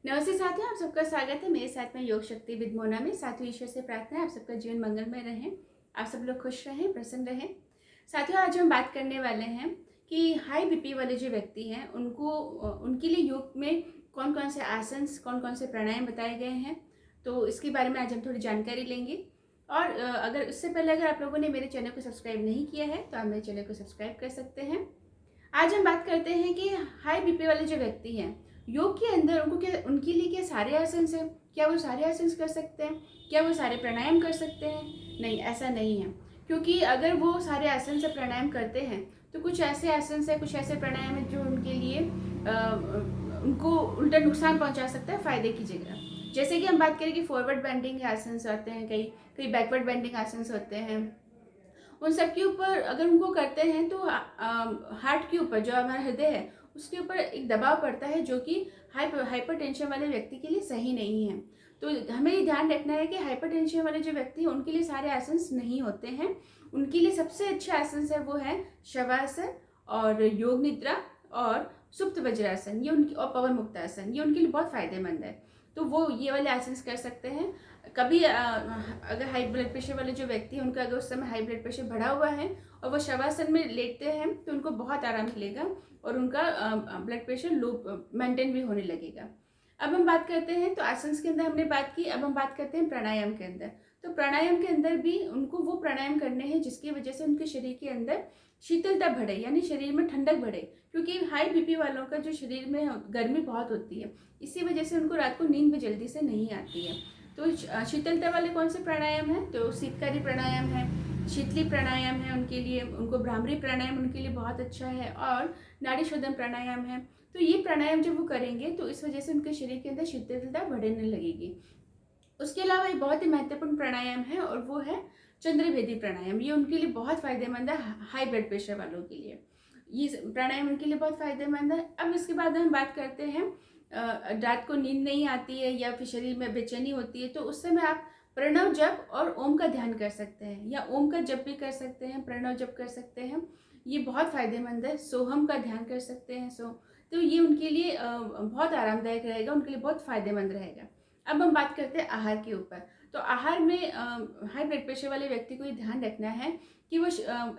नमस्ते साथियों, आप सबका स्वागत है मेरे साथ में योग शक्ति विद मोना में। साथियों, ईश्वर से प्रार्थना है आप सबका जीवन मंगलमय रहे, आप सब लोग खुश रहें, प्रसन्न रहें। साथियों, आज हम बात करने वाले हैं कि हाई बीपी वाले जो व्यक्ति हैं उनको उनके लिए योग में कौन कौन से आसन, कौन कौन से प्राणायाम बताए गए हैं। तो इसके बारे में आज हम थोड़ी जानकारी लेंगे। और अगर इससे पहले अगर आप लोगों ने मेरे चैनल को सब्सक्राइब नहीं किया है तो आप मेरे चैनल को सब्सक्राइब कर सकते हैं। आज हम बात करते हैं कि हाई बीपी वाले जो व्यक्ति हैं, योग के अंदर उनके लिए क्या सारे आसन हैं? क्या वो सारे आसन कर सकते हैं? क्या वो सारे प्राणायाम कर सकते हैं? नहीं, ऐसा नहीं है। क्योंकि अगर वो सारे आसन से प्राणायाम करते हैं तो कुछ ऐसे आसन है, कुछ ऐसे प्राणायाम है जो उनके लिए उनको उल्टा नुकसान पहुंचा सकता है फायदे की जगह। जैसे कि हम बात करें कि फॉरवर्ड बेंडिंग आसन होते हैं, कई कई बैकवर्ड बेंडिंग आसन होते हैं। उन सब के ऊपर अगर उनको करते हैं तो हार्ट के ऊपर, जो हमारा हृदय है, उसके ऊपर एक दबाव पड़ता है जो कि हाइपरटेंशन वाले व्यक्ति के लिए सही नहीं है। तो हमें ये ध्यान रखना है कि हाइपरटेंशन वाले जो व्यक्ति हैं उनके लिए सारे आसन नहीं होते हैं। उनके लिए सबसे अच्छा आसन है वो है शवासन और योग निद्रा और सुप्त वज्रासन, ये उनकी, और पवन मुक्तासन, ये उनके लिए बहुत फायदेमंद है। तो वो ये वाले आसन कर सकते हैं। कभी अगर हाई ब्लड प्रेशर वाले जो व्यक्ति हैं उनका अगर उस समय हाई ब्लड प्रेशर बढ़ा हुआ है और वो शवासन में लेटते हैं तो उनको बहुत आराम मिलेगा और उनका ब्लड प्रेशर लो मेंटेन भी होने लगेगा। अब हम बात करते हैं, तो आसन के अंदर हमने बात की, अब हम बात करते हैं प्राणायाम के अंदर। तो प्राणायाम के अंदर भी उनको वो प्राणायाम करने हैं जिसकी वजह से उनके शरीर के अंदर शीतलता बढ़े, यानी शरीर में ठंडक बढ़े। क्योंकि हाई बीपी वालों का जो शरीर में गर्मी बहुत होती है, इसी वजह से उनको रात को नींद भी जल्दी से नहीं आती है। तो शीतलता वाले कौन से प्राणायाम है? तो शीतकारी प्राणायाम है, शीतली प्राणायाम है उनके लिए, उनको भ्रामरी प्राणायाम उनके लिए बहुत अच्छा है, और नाड़ी शोधन प्राणायाम है। तो ये प्राणायाम जब वो करेंगे तो इस वजह से उनके शरीर के अंदर शीतलता बढ़ने लगेगी। उसके अलावा एक बहुत ही महत्वपूर्ण प्राणायाम है और वो है चंद्रभेदी प्राणायाम। ये उनके लिए बहुत फायदेमंद है, हाई ब्लड प्रेशर वालों के लिए ये प्राणायाम उनके लिए बहुत फायदेमंद है। अब इसके बाद हम बात करते हैं, रात को नींद नहीं आती है या फिर शरीर में बेचैनी होती है, तो उस समय आप प्रणव जप और ओम का ध्यान कर सकते हैं, या ओम का जप भी कर सकते हैं, प्रणव जप कर सकते हैं, ये बहुत फायदेमंद है। सोहम का ध्यान कर सकते हैं, तो ये उनके लिए बहुत आरामदायक रहेगा, उनके लिए बहुत फायदेमंद रहेगा। अब हम बात करते हैं आहार के ऊपर। तो आहार में हाई ब्लड प्रेशर वाले व्यक्ति को ये ध्यान रखना है कि वो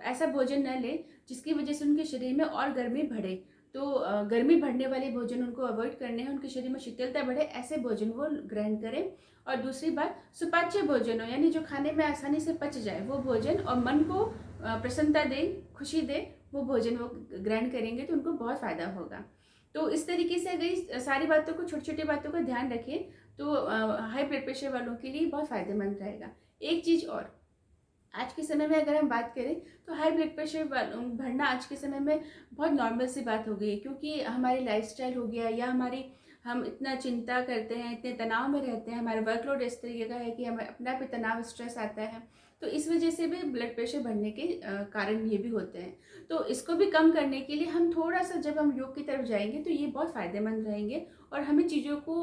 ऐसा भोजन न ले जिसकी वजह से उनके शरीर में और गर्मी बढ़े। तो गर्मी बढ़ने वाले भोजन उनको अवॉइड करने हैं, उनके शरीर में शीतलता बढ़े ऐसे भोजन वो ग्रहण करें। और दूसरी बात, सुपाच्य भोजन हो, यानी जो खाने में आसानी से पच जाए वो भोजन, और मन को प्रसन्नता दे, खुशी दे, वो भोजन वो ग्रहण करेंगे तो उनको बहुत फायदा होगा। तो इस तरीके से अगर सारी बातों को, छोटी छोटी बातों का ध्यान रखें तो हाई ब्लड प्रेशर वालों के लिए बहुत फायदेमंद रहेगा। एक चीज़ और, आज के समय में अगर हम बात करें तो हाई ब्लड प्रेशर बढ़ना आज के समय में बहुत नॉर्मल सी बात हो गई है। क्योंकि हमारी लाइफस्टाइल हो गया, या हम इतना चिंता करते हैं, इतने तनाव में रहते हैं, हमारा वर्कलोड इस तरीके का है कि हमें अपना पे तनाव, स्ट्रेस आता है। तो इस वजह से भी ब्लड प्रेशर बढ़ने के कारण ये भी होते हैं। तो इसको भी कम करने के लिए हम थोड़ा सा, जब हम योग की तरफ जाएंगे तो ये बहुत फ़ायदेमंद रहेंगे, और हमें चीज़ों को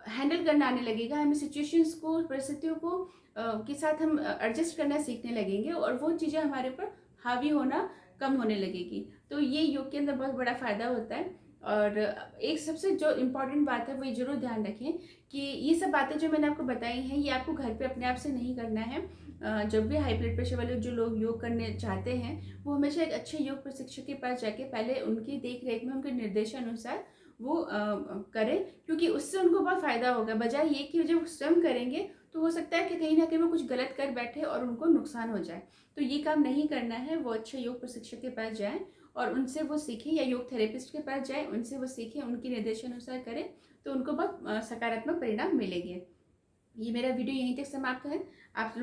हैंडल करना आने लगेगा, हमें सिचुएशंस को, परिस्थितियों को के साथ हम एडजस्ट करना सीखने लगेंगे, और वो चीज़ें हमारे ऊपर हावी होना कम होने लगेगी। तो ये योग के अंदर बहुत बड़ा फ़ायदा होता है। और एक सबसे जो इम्पॉर्टेंट बात है वो ये ज़रूर ध्यान रखें कि ये सब बातें जो मैंने आपको बताई हैं ये आपको घर पे अपने आप से नहीं करना है। जब भी हाई ब्लड प्रेशर वाले जो लोग योग करने चाहते हैं वो हमेशा एक अच्छे योग प्रशिक्षक के पास जाके पहले उनकी देख रेख में, उनके निर्देशानुसार वो करें, क्योंकि उससे उनको बहुत फ़ायदा होगा। बजाय ये कि जब स्वयं करेंगे तो हो सकता है कि कहीं ना कहीं वो कुछ गलत कर बैठे और उनको नुकसान हो जाए। तो ये काम नहीं करना है, वो अच्छे योग प्रशिक्षक के पास जाएं और उनसे वो सीखें, या योग थेरेपिस्ट के पास जाएं, उनसे वो सीखें, उनके निर्देशानुसार करें, तो उनको बहुत सकारात्मक परिणाम मिलेंगे। ये मेरा वीडियो यहीं तक समाप्त है। आप लोग